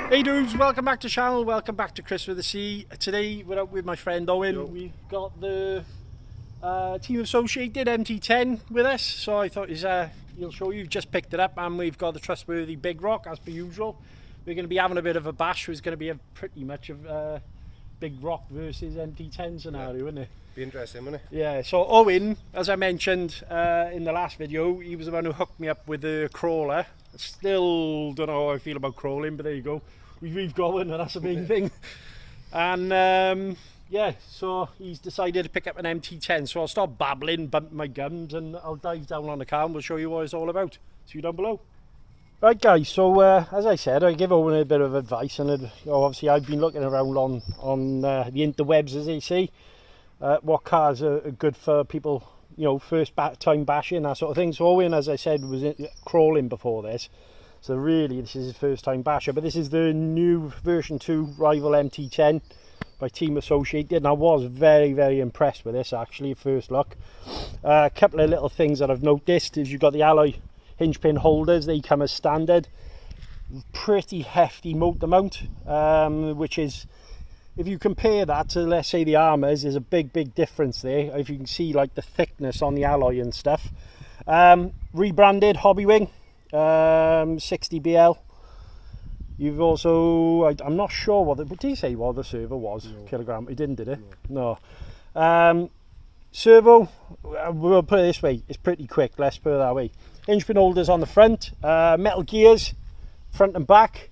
Hey dudes, welcome back to the channel, welcome back to Chris with the C. Today we're out with my friend Owen. Yo. We've got the Team Associated MT10 with us, so I thought he'll show you. Just picked it up, and we've got the trustworthy Big Rock as per usual. We're going to be having a bit of a bash. It's going to be a pretty much of Big Rock versus MT10 scenario, isn't it? Be interesting, wouldn't it? Yeah, so Owen, as I mentioned in the last video, he was the one who hooked me up with the crawler. I still don't know how I feel about crawling, but there you go. We've got one, and that's the main thing. And yeah, so he's decided to pick up an MT10. So I'll stop babbling, bump my gums, and I'll dive down on the car and we'll show you what it's all about. See you down below. Right guys, so as I said, I give Owen a bit of advice, and obviously I've been looking around on the interwebs, as they say. What cars are good for people, you know, first time bashing, that sort of thing. So Owen, as I said, was crawling before this, so really this is his first time basher. But this is the new version 2 Rival MT10 by Team Associated, and I was very impressed with this actually at first look. A couple of little things that I've noticed is you've got the alloy hinge pin holders. They come as standard. Pretty hefty motor mount, which is, if you compare that to, let's say, the Arrmas, there's a big difference there. If you can see like the thickness on the alloy and stuff. Rebranded Hobby Wing, 60BL. You've also, I'm not sure what did he say what the servo was? No. Kilogram. He didn't, did it? No. Servo, we'll put it this way, it's pretty quick, let's put it that way. Hinge pin holders on the front, metal gears, front and back.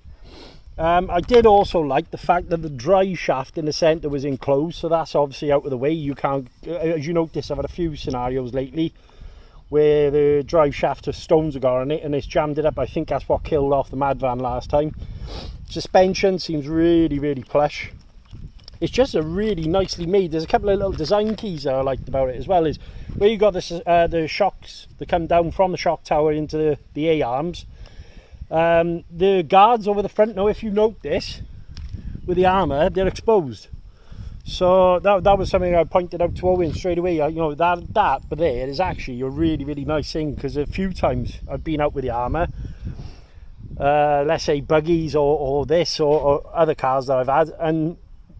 I did also like the fact that the drive shaft in the centre was enclosed, so that's obviously out of the way. You can't, as you notice, I've had a few scenarios lately where the drive shaft of stones have got on it and it's jammed it up. I think that's what killed off the Mad Van last time. Suspension seems really plush. It's just a really nicely made. There's a couple of little design keys that I liked about it as well, is where you got this, the shocks that come down from the shock tower into the A-arms. The guards over the front, now if you notice with the Arrma, they're exposed, so that was something I pointed out to Owen straight away. You know, that but there is actually a really nice thing, because a few times I've been out with the Arrma, let's say buggies or this or other cars that I've had, and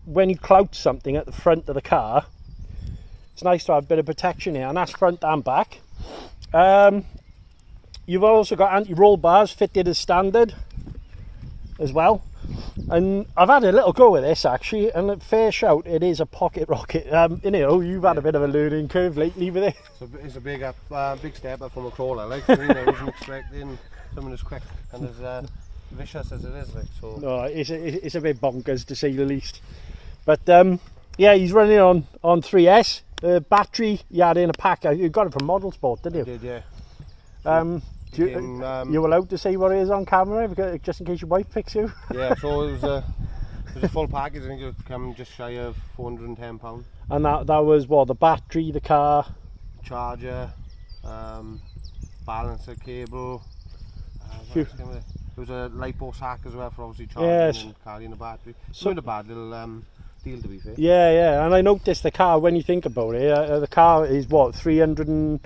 when you clout something at the front of the car, it's nice to have a bit of protection here, and that's front and back. You've also got anti-roll bars fitted as standard as well, and I've had a little go with this actually, and fair shout, it is a pocket rocket. You know, you've had a bit of a learning curve lately with it. So it's a big step up from a crawler, like, you know, I wasn't expecting something as quick and as vicious as it is, like, so. No, it's a bit bonkers to say the least. But yeah, he's running on 3S. The battery he had in a pack, you got it from Model Sport, didn't you? I did, yeah. You're allowed to say what it is on camera, because, just in case your wife picks you? Yeah, so it was a full package. I think it would come just shy of £410. And that was what, the battery, the car, charger, balancer cable. There was a lipo sack as well for obviously charging and carrying the battery. So not a bad little deal, to be fair. Yeah, and I noticed the car, when you think about it, the car is what, 69,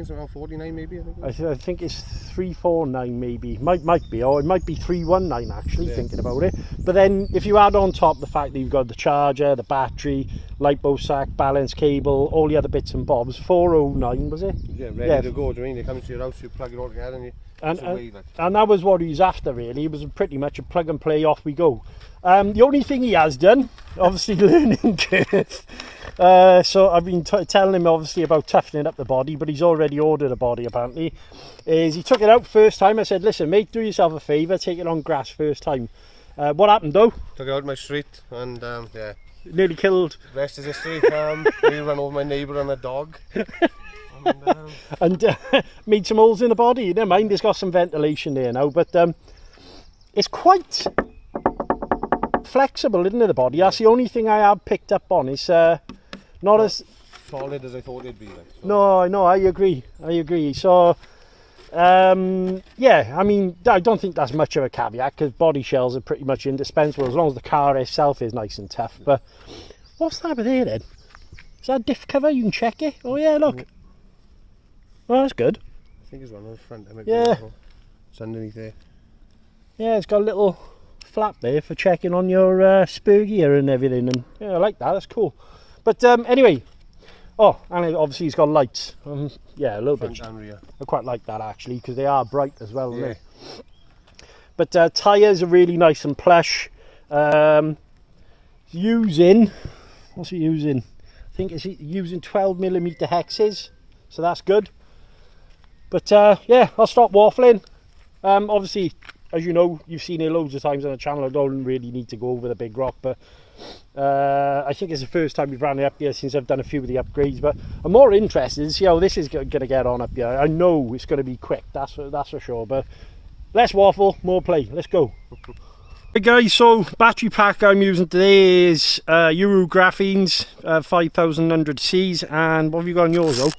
something, 49 maybe, I think it's 349 maybe, might be, or it might be 319 actually, yeah, thinking about it. But then if you add on top the fact that you've got the charger, the battery, lipo sack, balance cable, all the other bits and bobs, 409 was it? Yeah, ready to go. Do you mean they come to your house, you plug it all together and you and that was what he was after really. It was pretty much a plug and play, off we go. The only thing he has done, obviously learning curve, so I've been telling him obviously about toughening up the body, but he's already ordered a body apparently, is he took it out first time. I said, listen mate, do yourself a favour, take it on grass first time. What happened though? Took it out my street and yeah, nearly killed. Rest is history. We ran over my neighbour and a dog. And made some holes in the body. Never mind, it's got some ventilation there now, but it's quite flexible, isn't it, the body? That's the only thing I have picked up on. It's not as solid as I thought it'd be, like, so. No, I agree. So yeah, I mean, I don't think that's much of a caveat, because body shells are pretty much indispensable as long as the car itself is nice and tough. But what's that over there then? Is that a diff cover? You can check it. Oh yeah, look. Well, that's good. I think it's one on the front. Yeah. It's underneath there. Yeah, it's got a little flap there for checking on your spur gear and everything, and yeah, I like that. That's cool. But anyway, oh, and obviously it's got lights. Yeah, a little Front bit. and rear. I quite like that actually, because they are bright as well, aren't they? But tyres are really nice and plush. Using, what's it using? I think it's using 12mm hexes, so that's good. But yeah, I'll stop waffling. Obviously, as you know, you've seen it loads of times on the channel. I don't really need to go over the Big Rock, but I think it's the first time we've ran it up here since I've done a few of the upgrades. But I'm more interested to see how this is going to get on up here. I know it's going to be quick, that's for sure. But less waffle, more play. Let's go. Hey guys, so battery pack I'm using today is Euro Graphene's 5100Cs, and what have you got on yours though?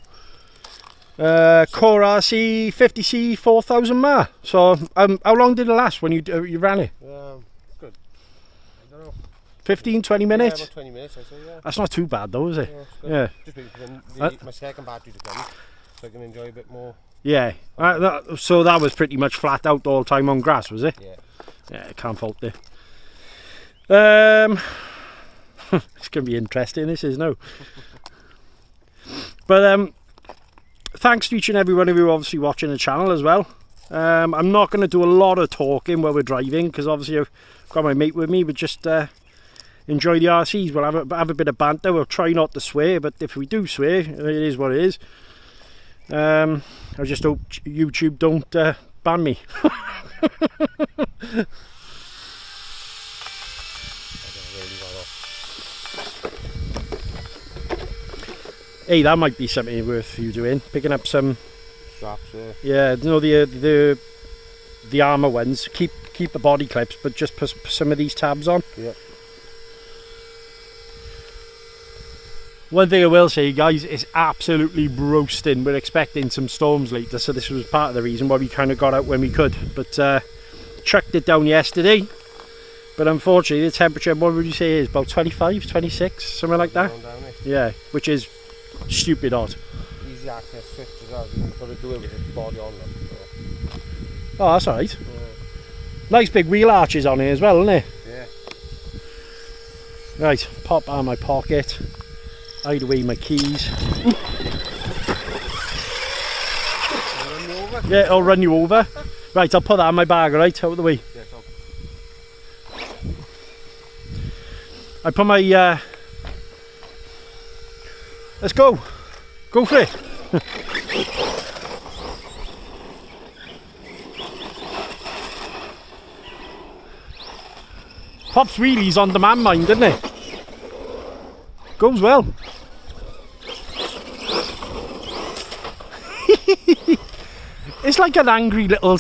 Core RC 50C 4000 mAh. So how long did it last when you ran it? Good. I don't know. 15-20 minutes? Yeah, about 20 minutes I say, yeah. That's not too bad though, is it? Yeah. Just waiting for my second battery to come so I can enjoy a bit more. Yeah. So that was pretty much flat out all the time on grass, was it? Yeah. Yeah, I can't fault it. It's going to be interesting, this is now. But thanks to each and everyone who are obviously watching the channel as well. I'm not going to do a lot of talking while we're driving, because obviously I've got my mate with me, but just enjoy the RCs. We'll have a bit of banter. We'll try not to swear, but if we do swear, it is what it is. I just hope YouTube don't ban me. Hey, that might be something worth you doing. Picking up some straps. Yeah, you know, the Arrma ones. Keep the body clips, but just put some of these tabs on. Yeah. One thing I will say, guys, it's absolutely roasting. We're expecting some storms later, so this was part of the reason why we kind of got out when we could. But chucked it down yesterday, but unfortunately the temperature, what would you say, is about 25, 26, something like that? Yeah, which is stupid hot. Easy access switch as well, you've got to do it with the body on them. So. Oh, that's alright. Nice big wheel arches on here as well, isn't it? Yeah. Right, pop out of my pocket. Hide away my keys. Yeah, I'll run you over. Right, I'll put that in my bag, right, out of the way. Yeah, so. I put my... Let's go. Go for it. Pops wheelies on demand, mind, doesn't it? Goes well. It's like an angry little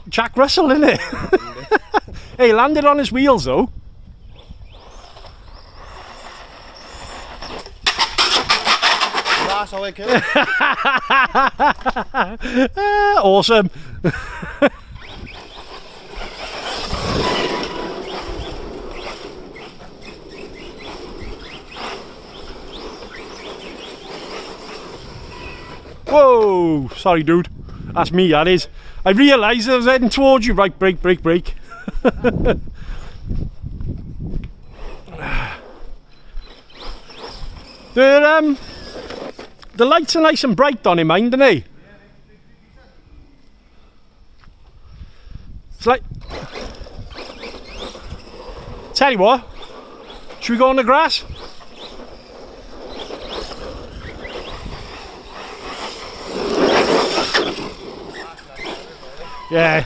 Jack Russell, isn't it? Hey, landed on his wheels though. That's how I kill it. Awesome. Whoa, sorry dude, that's me, that is. I realised I was heading towards you. Right, brake. The lights are nice and bright on him, mind, aren't they? It's like... Tell you what, should we go on the grass? Yeah,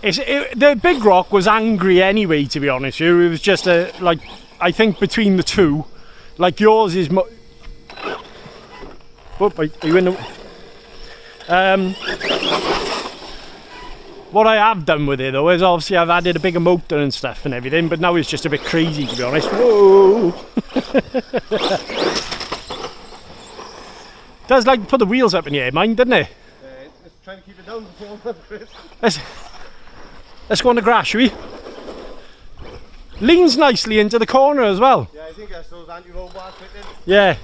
the Big Rock was angry anyway, to be honest with you. It was just like, I think between the two, like yours is oh, are you in the... What I have done with it though is obviously I've added a bigger motor and stuff and everything, but now it's just a bit crazy, to be honest. Whoa! Does like put the wheels up in the air, mind, doesn't it? Trying to keep it down before Chris. Let's go on the grass, shall we? Leans nicely into the corner as well. Yeah, I think that's those anti-roll bars fitted. Yeah.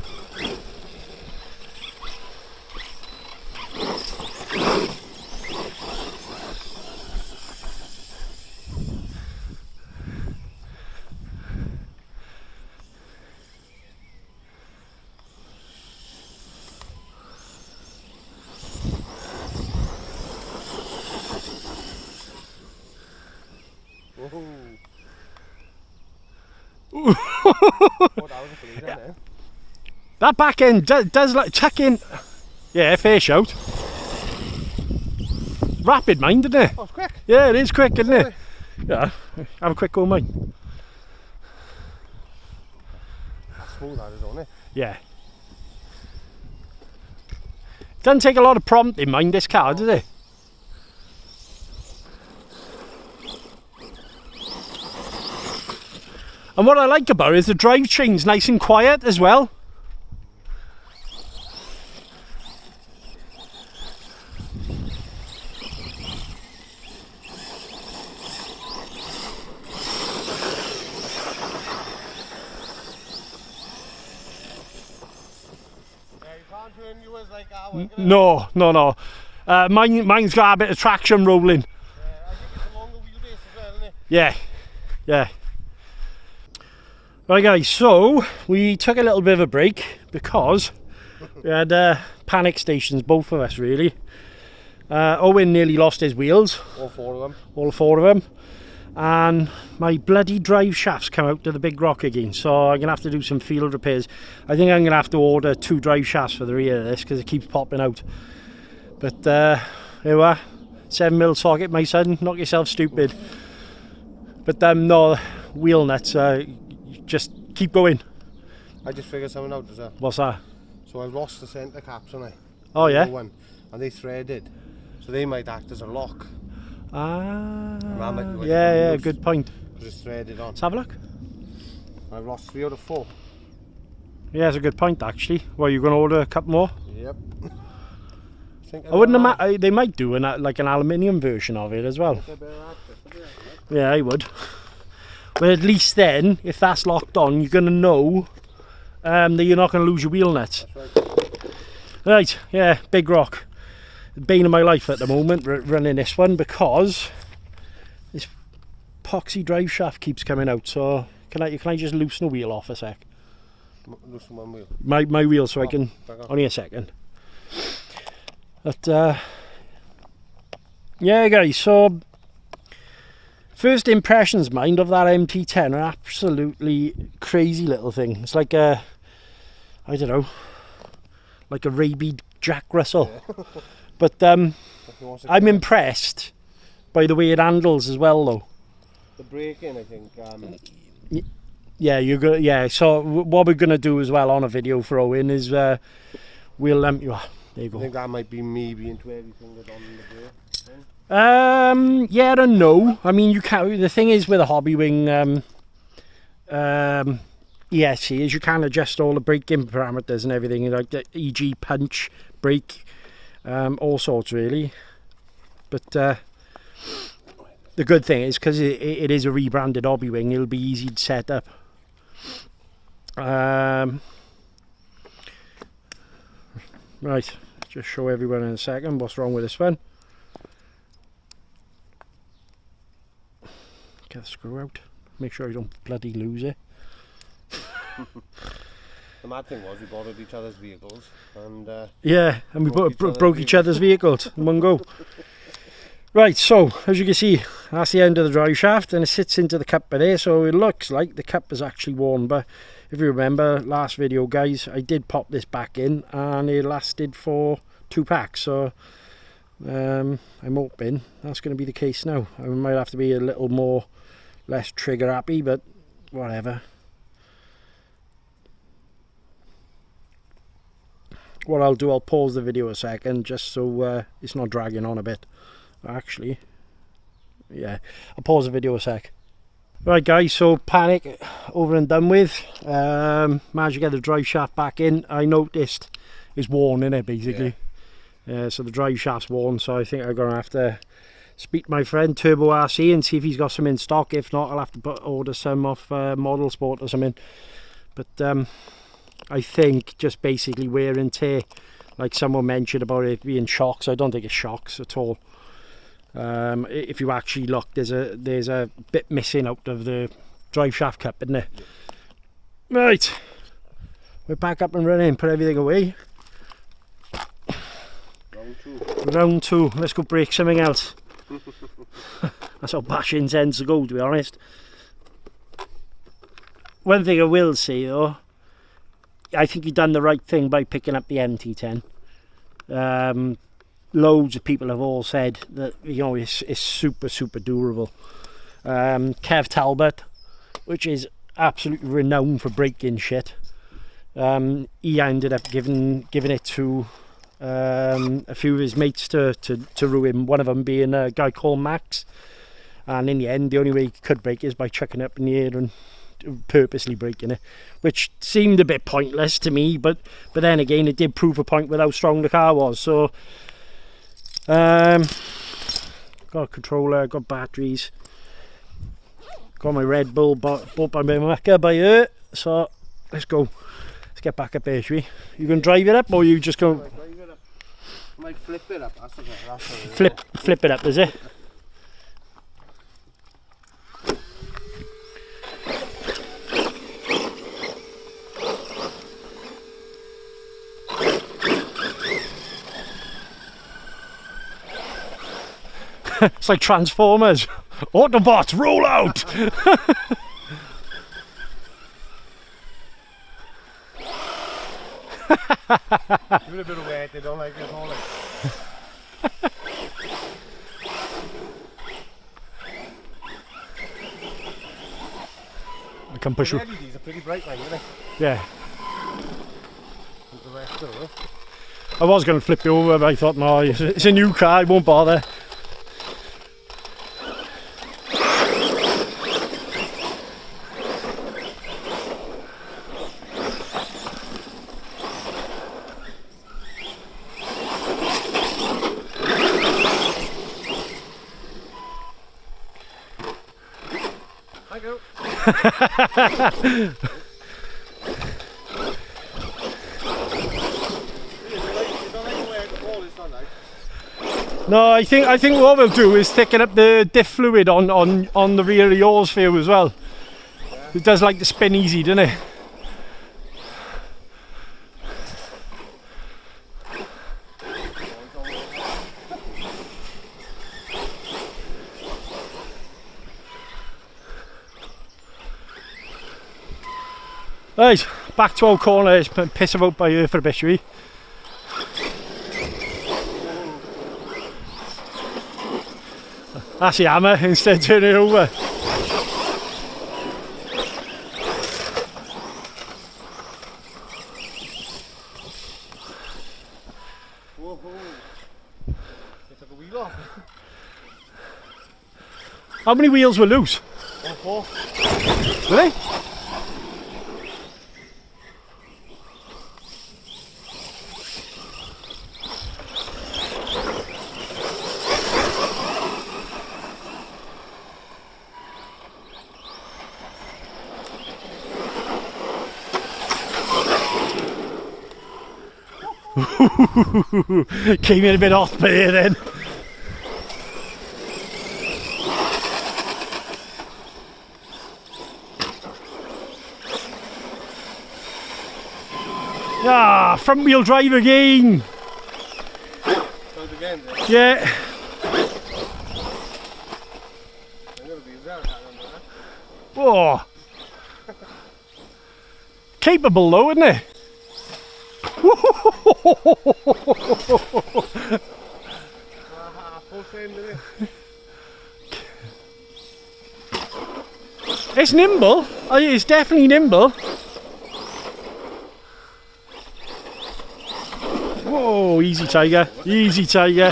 That back end does like tuck in. Yeah, fair shout. Rapid mind, isn't it? Oh, it's quick. Yeah, it is quick, isn't it? Yeah, have a quick go mine. Smooth that is, on it. Yeah. Doesn't take a lot of prompting, mind, this car, does it? And what I like about it is the drive chain's nice and quiet as well. No. Mine's got a bit of traction rolling. I think it's a longer wheelbase as well, isn't it? Yeah. Right guys, so we took a little bit of a break because we had panic stations, both of us really. Owen nearly lost his wheels. All four of them. All four of them. And my bloody drive shafts come out to the Big Rock again, so I'm going to have to do some field repairs. I think I'm going to have to order 2 drive shafts for the rear of this because it keeps popping out. But here we are, 7mm socket, my son, knock yourself stupid. But no, wheel nuts, just keep going. I just figured something out as well. What's that? So I've lost the centre caps, haven't I? Oh yeah? And they threaded, so they might act as a lock. Ah, yeah, good point. Because it's threaded on. Let's have a look. I've lost 3 out of 4. Yeah, it's a good point actually. Well, you're going to order a couple more? Yep. I wouldn't imagine they might do like an aluminium version of it as well. Yeah, I would. But at least then, if that's locked on, you're going to know that you're not going to lose your wheel nuts. Right, yeah, Big Rock. The bane of my life at the moment running this one because this epoxy drive shaft keeps coming out. So can I just loosen the wheel off a sec? Loosen one wheel. My wheel, so I can. Only a second. But yeah, guys. So first impressions, mind, of that MT10 are absolutely crazy little thing. It's like a, I don't know, like a rabid Jack Russell. Yeah. But I'm impressed by the way it handles as well, though. The braking, I think. Yeah, you're good. Yeah. So what we're gonna do as well on a video for Owen is we'll there you go. I think that might be me being too everything that's on the brake. Yeah and no. I mean, you can't. The thing is with a hobby wing ESC is you can adjust all the braking parameters and everything, like the e.g. punch, brake. All sorts really, but the good thing is because it is a rebranded hobby wing, it'll be easy to set up. Right, just show everyone in a second what's wrong with this one. Get the screw out, make sure you don't bloody lose it. The mad thing was we borrowed each other's vehicles and yeah, and we broke each other's vehicles in one go. Right, so as you can see, that's the end of the drive shaft and it sits into the cup there, so it looks like the cup is actually worn. But if you remember last video, guys, I did pop this back in and it lasted for 2 packs, so I'm hoping that's going to be the case now. I might have to be a little more less trigger happy, but whatever. What I'll do, I'll pause the video a second just so it's not dragging on a bit. Actually, yeah, I'll pause the video a sec. Right guys, so panic over and done with. Managed to get the drive shaft back in. I noticed it's worn in it basically. Yeah. So the drive shaft's worn, so I think I'm going to have to speak to my friend Turbo RC and see if he's got some in stock. If not, I'll have to order some off Model Sport or something. But I think just basically wear and tear, like someone mentioned about it being shocks. I don't think it's shocks at all. If you actually look, there's a bit missing out of the drive shaft cup, isn't there? Right, we're back up and running. Put everything away. Round two. Let's go break something else. That's how bashing tends to go, to be honest. One thing I will say though, I think he done the right thing by picking up the MT10. Loads of people have all said that, you know, it's super durable. Kev Talbot, which is absolutely renowned for breaking shit, he ended up giving it to a few of his mates to ruin, one of them being a guy called Max, and in the end the only way he could break it is by chucking it up in the air and purposely breaking it, which seemed a bit pointless to me, but then again it did prove a point with how strong the car was. So got a controller, got batteries, got my Red Bull bought by my Mecca by her. So let's go, let's get back up there, shall we? You gonna drive it up, or you just go? I might flip it up. That's okay. Flip it up, is it? It's like Transformers. Autobots, roll out! Give it a bit of weight, they don't like it hauling. I can push you. The LEDs are pretty bright, man, aren't they? Yeah. The rest of it. I was going to flip you over, but I thought, no, it's a new car, I won't bother. I go. No, I think what we'll do is thicken up the diff fluid on the rear of yours for you as well. Yeah. It does like to spin easy, doesn't it? Right, back to our corner. It's piss about by her for a bit, shall we? That's the hammer, instead of turning it over. Whoa, they took a wheel off. How many wheels were loose? 4. Were they? Came in a bit off there then. Ah, front wheel drive again. Again, yeah. Oh. Capable though, isn't it? It's nimble. It's definitely nimble. Whoa, easy tiger, easy tiger.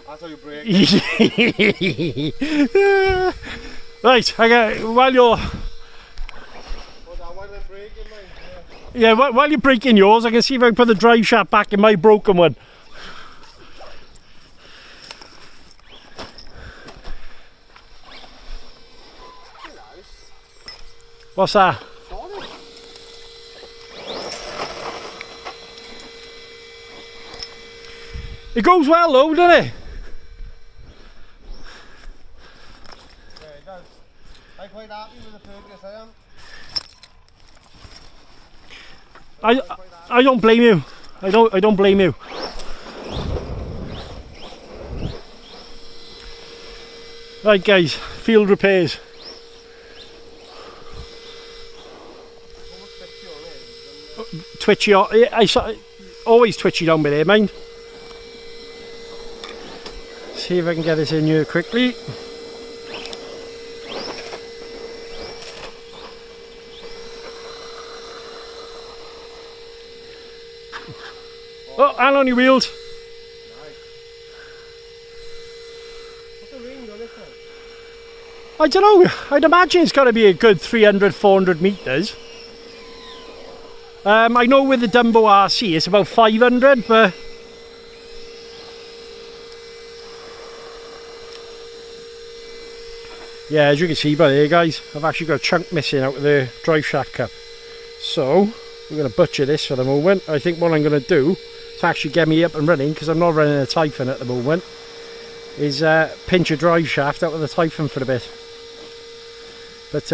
That's how you brake. Right, while you're... Yeah, while you're breaking yours, I can see if I can put the drive shaft back in my broken one. What's that? It goes well though, doesn't it? Yeah, it does. I'm quite happy with the Fergus, I am. I don't blame you. I don't blame you. Right guys, field repairs. Twitchy, I always twitchy down by there, mind. See if I can get this in here quickly. Oh, and on your wheels. I don't know, I'd imagine it's got to be a good 300-400 metres. I know with the Dumbo RC it's about 500, but yeah, as you can see by there guys, I've actually got a chunk missing out of the drive shaft cup. So we're going to butcher this for the moment. I think what I'm going to do to actually get me up and running, because I'm not running a Typhon at the moment, is pinch a drive shaft out of the Typhon for a bit. But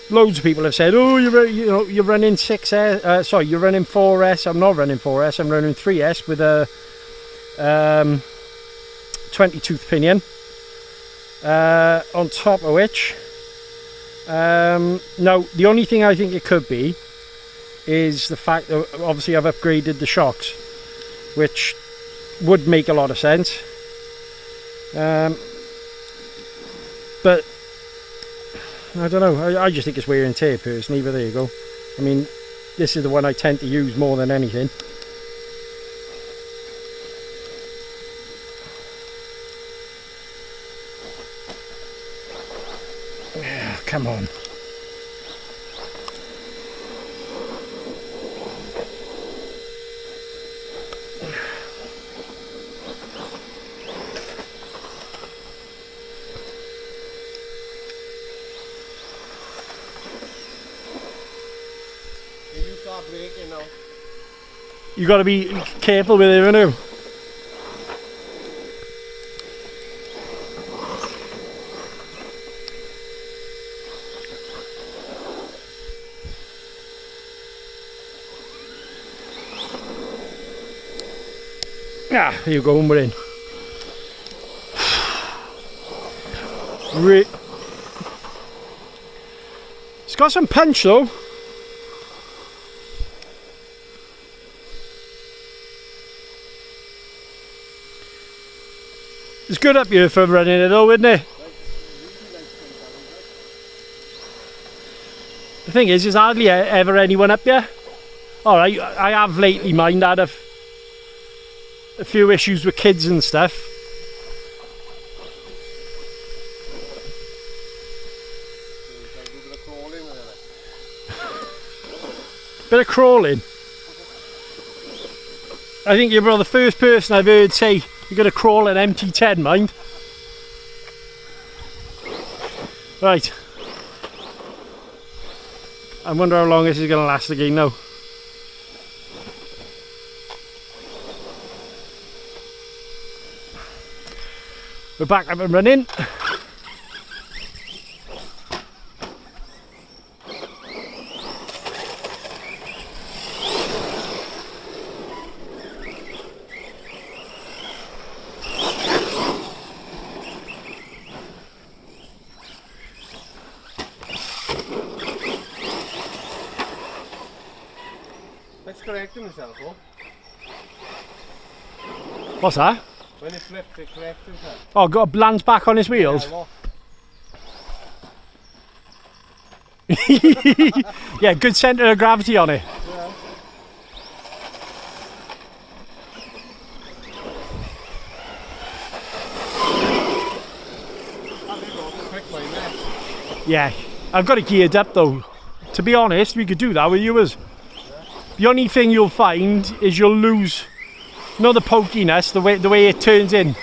loads of people have said, oh, you're running 6S, sorry, you're running 4S. I'm not running 4S, I'm running 3S with a 20 tooth pinion. On top of which, now the only thing I think it could be is the fact that obviously I've upgraded the shocks, which would make a lot of sense. But I don't know, I just think it's wear and tear personally, but there you go. I mean, this is the one I tend to use more than anything. Yeah, come on. You got to be careful with it, haven't you? Ah, here you go, we're in. It's got some punch though. It's good up here for running it though, isn't it? The thing is, there's hardly ever anyone up here. Alright, I have lately had a few issues with kids and stuff. Bit of crawling. I think you're the first person I've heard say you're going to crawl an MT10, mind. Right. I wonder how long this is going to last again now. We're back up and running. Let's correct himself, oh? What's that? When it flips, it corrects himself. Oh, got lands back on his wheels? Yeah, yeah, good centre of gravity on it. Yeah. Yeah, I've got it geared up though. To be honest, we could do that with yours. The only thing you'll find is you'll lose, not the pokiness, the way it turns in.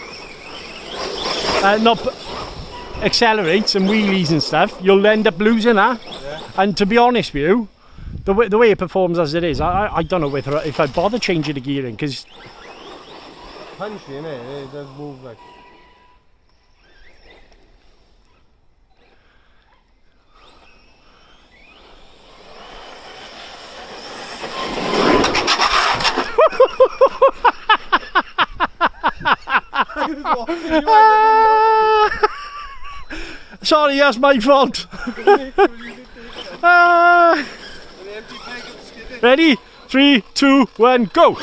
Not accelerates and wheelies and stuff. You'll end up losing that. Yeah. And to be honest with you, the way it performs as it is, I don't know if I'd bother changing the gearing, because punchy, innit? It does move like. sorry, that's my fault. Ready? 3, 2, 1, go!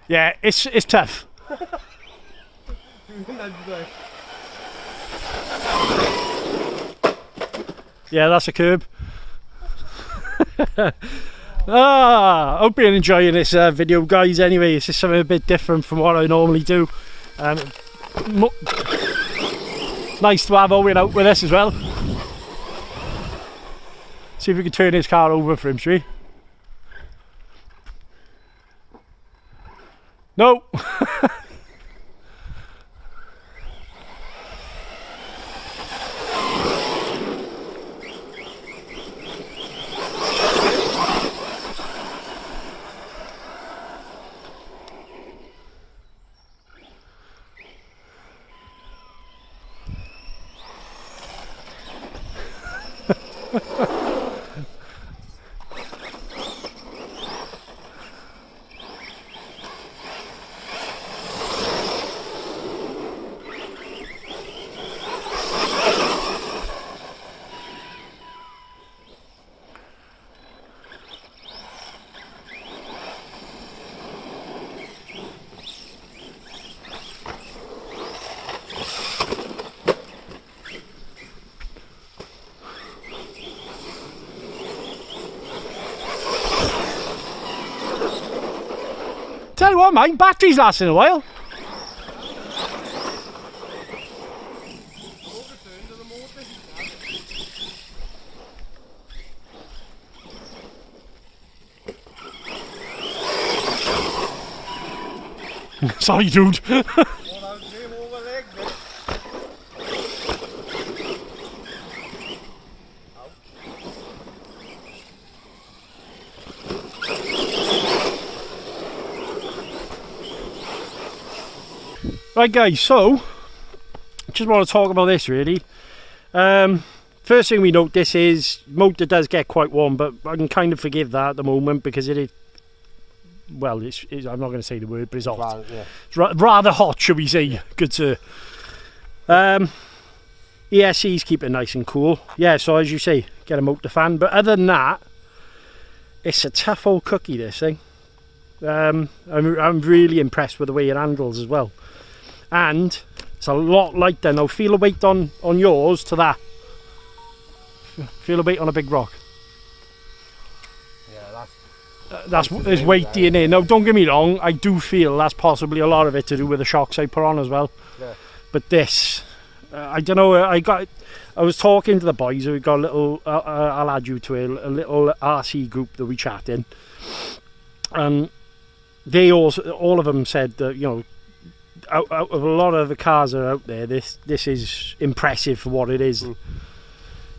Yeah, it's tough. Yeah, that's a curb. Hope you're enjoying this video, guys. Anyway, it's just something a bit different from what I normally do. Nice to have Owen out with us as well. See if we can turn his car over for him, shall we? No! Tell you what, mate, batteries lasting a while. Sorry, dude. Right guys, so just want to talk about this really. First thing we notice is motor does get quite warm, but I can kind of forgive that at the moment because it is, well, I'm not going to say the word, but it's hot. Rather, yeah. It's rather hot, should we say, good sir. ESC's keep it nice and cool. Yeah, so as you say, get a motor fan, but other than that, it's a tough old cookie, this thing. I'm really impressed with the way it handles as well. And it's a lot lighter. Now feel the weight on yours to that. Feel the weight on a Big Rock. Yeah, that's weighty in here. Now don't get me wrong, I do feel that's possibly a lot of it to do with the shocks I put on as well. Yeah. But this, I don't know. I was talking to the boys. We got a little. I'll add you to a little RC group that we chat in, and they all of them said that, you know, out of a lot of the cars that are out there, this is impressive for what it is.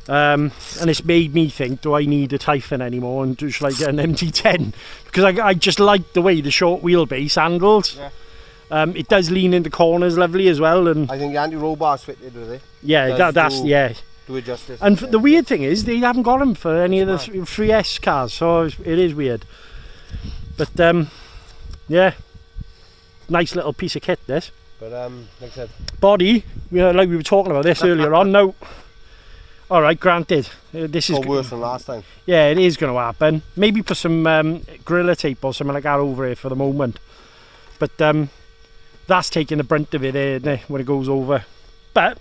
And it's made me think, do I need a Typhon anymore and just like an MT10? Because I just like the way the short wheelbase handles. Yeah. It does lean into corners lovely as well, and I think the anti-roll bar's fitted with it. Yeah, that's yeah. To adjust it. And the weird thing is they haven't got them for any of the 3S cars, so it is weird. But yeah. Nice little piece of kit this. But like I said, body, like we were talking about this earlier on. Now, all right, granted, this is worse than last time. Yeah, it is going to happen. Maybe put some Gorilla tape or something like that over here for the moment. But that's taking the brunt of it, isn't it, when it goes over. But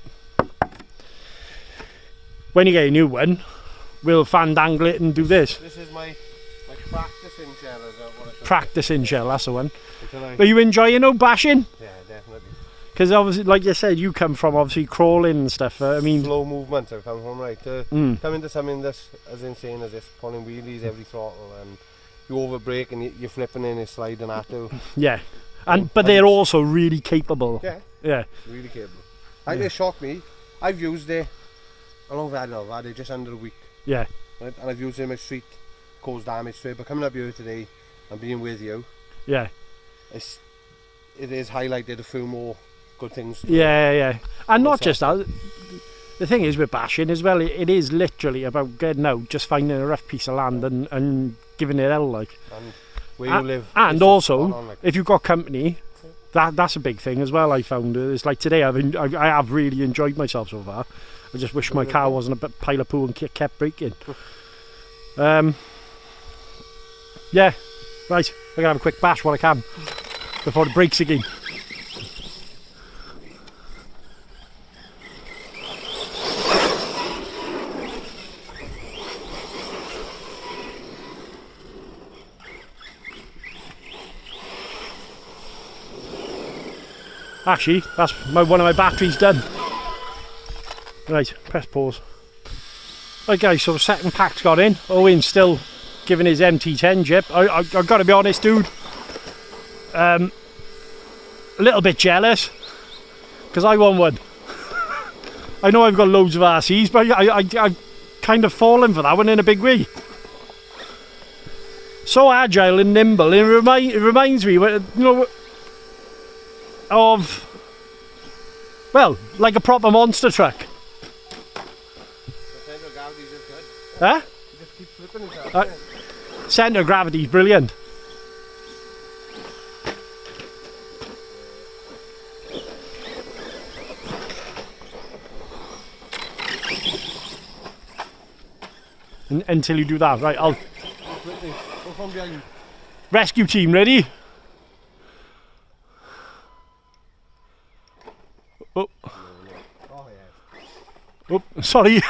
when you get a new one, we'll fandangle it and do this. This is my practicing shell, is that what it's practicing shell, that's the one. Are you enjoying no bashing? Yeah, definitely. Because obviously, like you said, you come from obviously crawling and stuff. I mean, slow movement I come from, right? Come into something that's as insane as this, pulling wheelies every throttle, and you over brake and you're flipping in and sliding at you. Yeah, but they're also really capable. Yeah. Yeah. Really capable. Like they shocked me. I've used it. How long have I had it? Just under a week. Yeah. Right? And I've used it in my street, caused damage to it. But coming up here today and being with you. Yeah. It is highlighted a few more good things. Yeah. And not just that. The thing is with bashing as well, it is literally about getting out, just finding a rough piece of land and giving it hell like. And where you live. And also, if you've got company, that's a big thing as well. I found it's like today I have really enjoyed myself so far. I just wish my car wasn't a pile of poo and kept braking. Yeah, right, I'm gonna have a quick bash while I can before it breaks again. Actually, that's one of my batteries done. Right, press pause. Right guys, so the second pack's got in. Owen's still giving his MT10 jip. I've got to be honest, dude. A little bit jealous because I want one. I know I've got loads of RCs, but I've kind of fallen for that one in a big way. So agile and nimble. It reminds me, you know, of, well, like a proper monster truck. The centre of gravity is just good. Huh? You just keep flipping himself. Centre of gravity is brilliant. Until you do that, right? I'll. Go from behind. Rescue team ready? Oh. Oh yeah. Oh, sorry.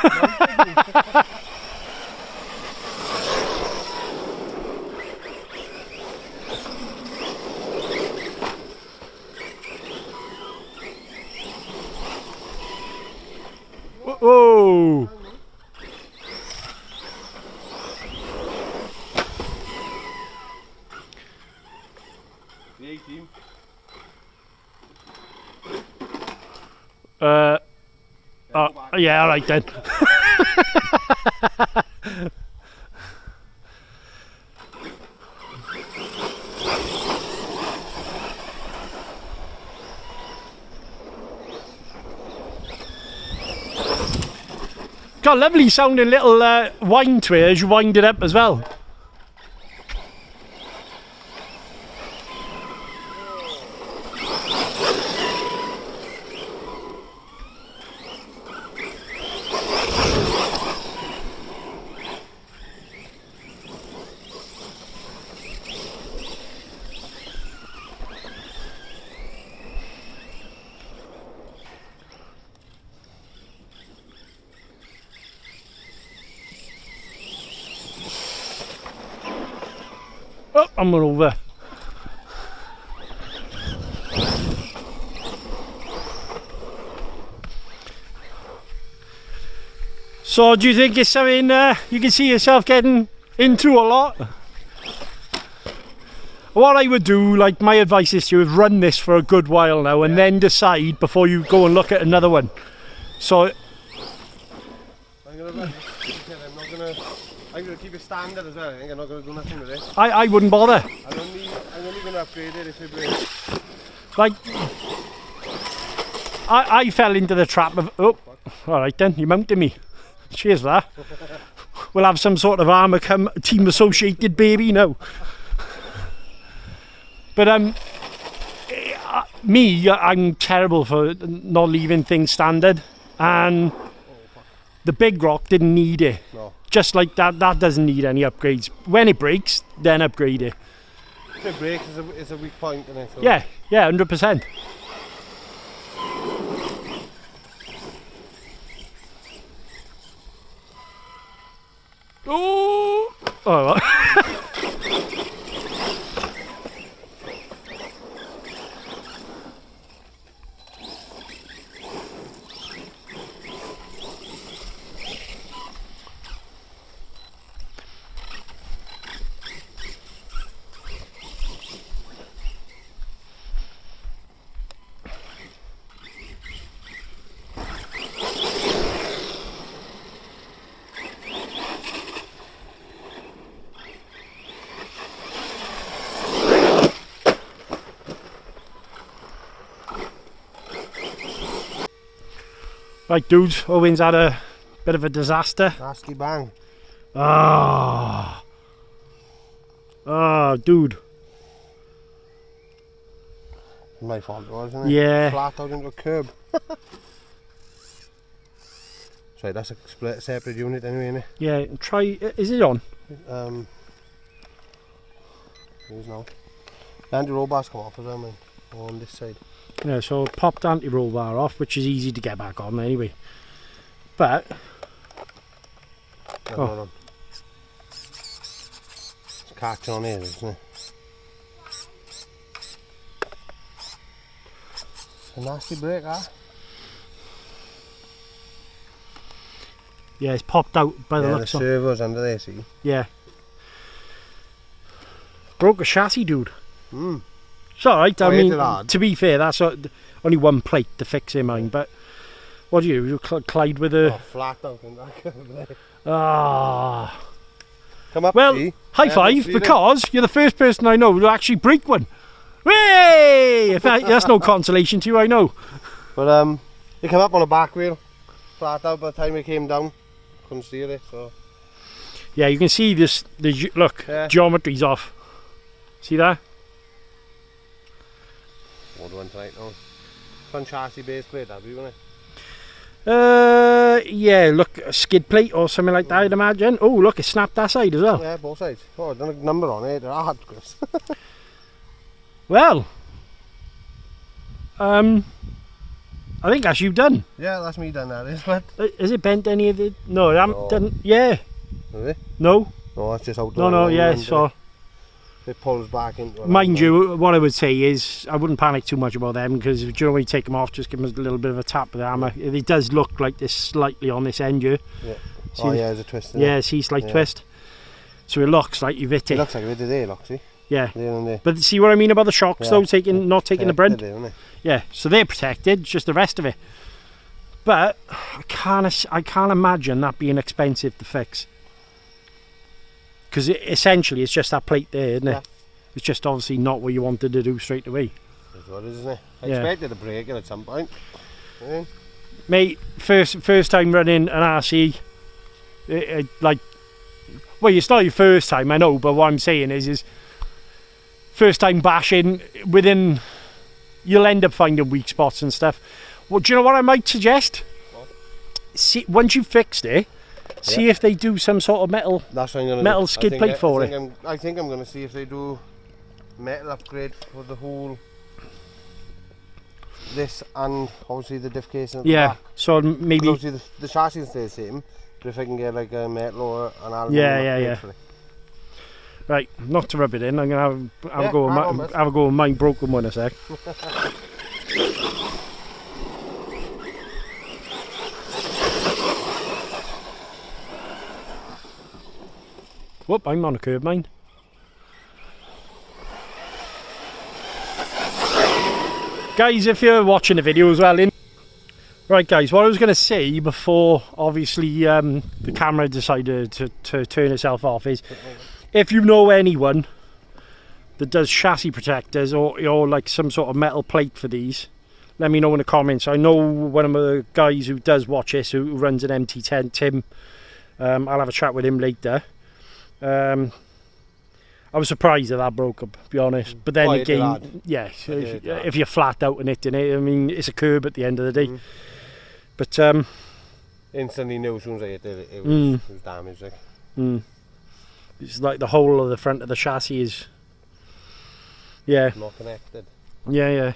Whoa. The A-team. Yeah, all right then. Got a lovely sounding little wind to it as you wind it up as well. Oh, I'm over. So do you think it's something you can see yourself getting into a lot? What I would do, like my advice is to run this for a good while now and then decide before you go and look at another one. So I'm gonna run it. I'm gonna keep it standard as well. I think I'm not gonna do nothing with it. I wouldn't bother. I'm only gonna upgrade it if it breaks. Like I fell into the trap of, oh, alright then, you mounted me. Cheers for that. We'll have some sort of Arrma Team Associated baby now. But I'm terrible for not leaving things standard, and the Big Rock didn't need it. No. Just like that doesn't need any upgrades. When it breaks, then upgrade it. If it breaks, it's a weak point, isn't it? So Yeah, 100%. Oh, all right. Right dudes, Owen's had a bit of a disaster. Nasty bang. Ah, dude. My fault, wasn't it? Yeah. Flat out into a curb. Sorry, that's a split, separate unit anyway, innit? Yeah, try, is it on? Here's now. The anti-roll bars come off as well, man, on this side. Yeah, so popped anti-roll bar off, which is easy to get back on anyway. But... Oh. It's catching on here, isn't it? A nasty brake, that. Yeah, it's popped out by the looks of it. The servo's under there, see? Yeah. Broke a chassis, dude. Mm. It's alright, I mean, to be fair, that's only one plate to fix in mine, but what do you collide with a... Oh, flat out in that. Ah. Come up, well, see? high five, because you're the first person I know to actually break one. Hey! If that's no consolation to you, I know. But it came up on a back wheel, flat out by the time it came down. Couldn't steer it, so... Yeah, you can see this, look, geometry's off. See that? Old one tonight now. Front chassis base plate, that'd be, wouldn't it? Yeah, look, a skid plate or something like that, I'd imagine. Oh, look, it snapped that side as well. Yeah, both sides. Oh, I've done a number on it, they're hard, Chris. Well, I think that's you done. Yeah, that's me done, that is, but... Is it bent any of the... No, it hasn't done... Yeah. Is it? No. No, that's just out. No, yeah, so... It pulls back into... Mind you, what I would say is, I wouldn't panic too much about them, because if you know when you take them off, just give them a little bit of a tap with the hammer. It does look like this slightly on this end here. Yeah. See oh, yeah, there's a twist in yeah, see, slight twist. So it looks like you've hit it. It looks like it did there, look, see? Yeah. There and there. But see what I mean about the shocks, though, not taking the brunt? There, yeah, so they're protected, just the rest of it. But I can't imagine that being expensive to fix. Because essentially it's just that plate there, isn't it? It's just obviously not what you wanted to do straight away. That's what it is, isn't it? I expected to break it at some point. Yeah. Mate, first time running an RC, like, well, it's not your first time, I know, but what I'm saying is first time bashing, you'll end up finding weak spots and stuff. Well, do you know what I might suggest? What? See, once you've fixed it, see if they do some sort of metal skid plate for it. I think I'm going to see if they do metal upgrade for the whole, this and obviously the diff casing at the back. So maybe... Obviously the chassis will stay the same, but if I can get like a metal or an aluminium for it. Right, not to rub it in, I'm going to have a go with mine broken one a sec. Whoop, I'm on a curb, mine. Guys, if you're watching the video as well, right guys, what I was going to say before obviously the camera decided to turn itself off is, if you know anyone that does chassis protectors or like some sort of metal plate for these, let me know in the comments. I know one of the guys who does watch this, who runs an MT10, Tim. I'll have a chat with him later. I was surprised that broke up, to be honest. But then again, yeah, if you're flat out in it, I mean, it's a curb at the end of the day. But instantly knew as soon as I hit it, it was damaged. Like. It's like the whole of the front of the chassis is, not connected. Yeah.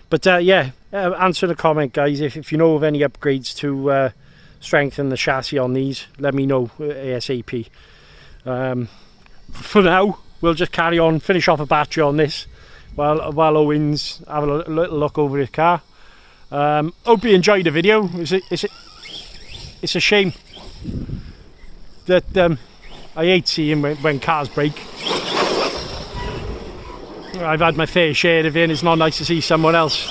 But answer the comment, guys. If you know of any upgrades to strengthen the chassis on these, let me know ASAP. For now, we'll just carry on, finish off a battery on this while Owen's having a little look over his car. Hope you enjoyed the video. It's a shame that I hate seeing when cars break. I've had my fair share of it, and it's not nice to see someone else.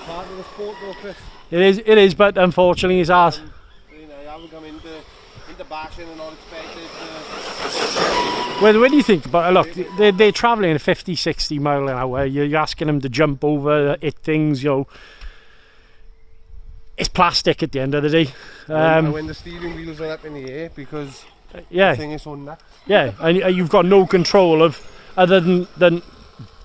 Part of the sport though, Chris. It is, but unfortunately it's ours. You know, you haven't come into bashing and not expected. Well, when you think about it, look, they're travelling at 50-60 mile an hour. You're asking them to jump over, hit things, you know. It's plastic at the end of the day. When the steering wheels are up in the air, because the thing is so nuts. Yeah, and you've got no control of, other than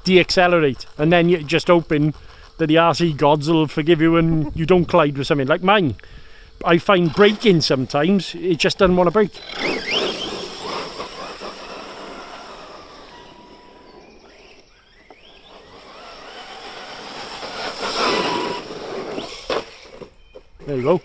de-accelerate, and then you're just hoping that the RC gods will forgive you and you don't collide with something like mine. I find braking sometimes, it just doesn't want to brake. There you go.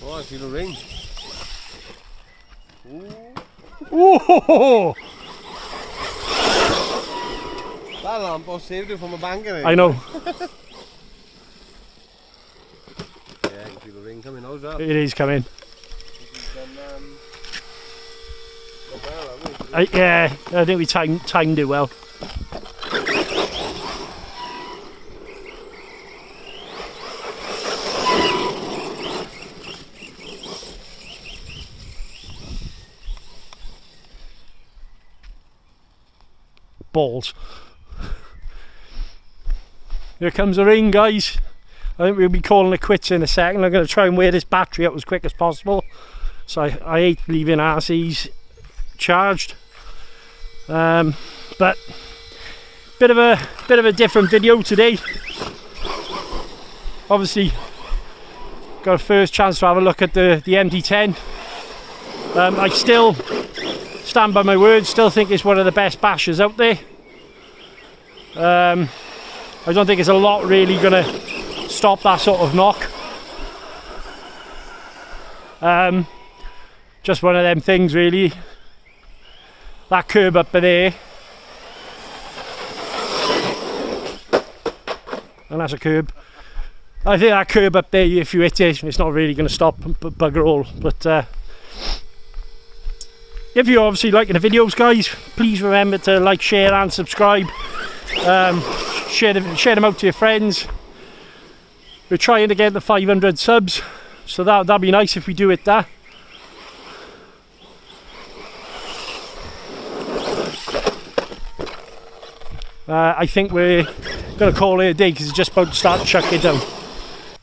Oh, I feel a ring. Ooh. That lamp saved it from a banker. I know. Yeah, I can feel the ring coming out as well. It is coming. Yeah, I think we timed it well. Balls. Here comes the ring, guys. I think we'll be calling it quits in a second. I'm going to try and wear this battery up as quick as possible. So I hate leaving RCs charged. But bit of a different video today. Obviously, got a first chance to have a look at the MT10. I still stand by my word. Still think it's one of the best bashers out there. I don't think it's a lot really going to stop that sort of knock. Just one of them things really. That curb up there, and that's a curb. I think that curb up there, if you hit it, it's not really going to stop bugger all. But if you're obviously liking the videos, guys, please remember to like, share and subscribe. Share them out to your friends. We're trying to get the 500 subs, so that'd be nice if we do it there. I think we're going to call it a day because it's just about to start to chuck it down.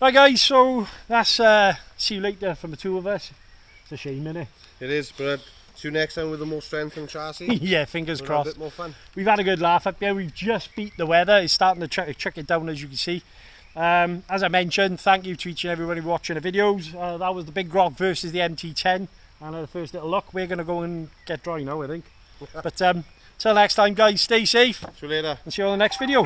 Right guys, so that's see you later from the two of us. It's a shame, innit? It is, but see you next time with a more strengthened chassis. Yeah, fingers crossed. A bit more fun. We've had a good laugh up here. We've just beat the weather. It's starting to chuck it down, as you can see. As I mentioned, thank you to each and everybody watching the videos. That was the Big Rock versus the MT10, and the first little look. We're going to go and get dry now, I think. But till next time, guys, stay safe. See you later. And see you on the next video.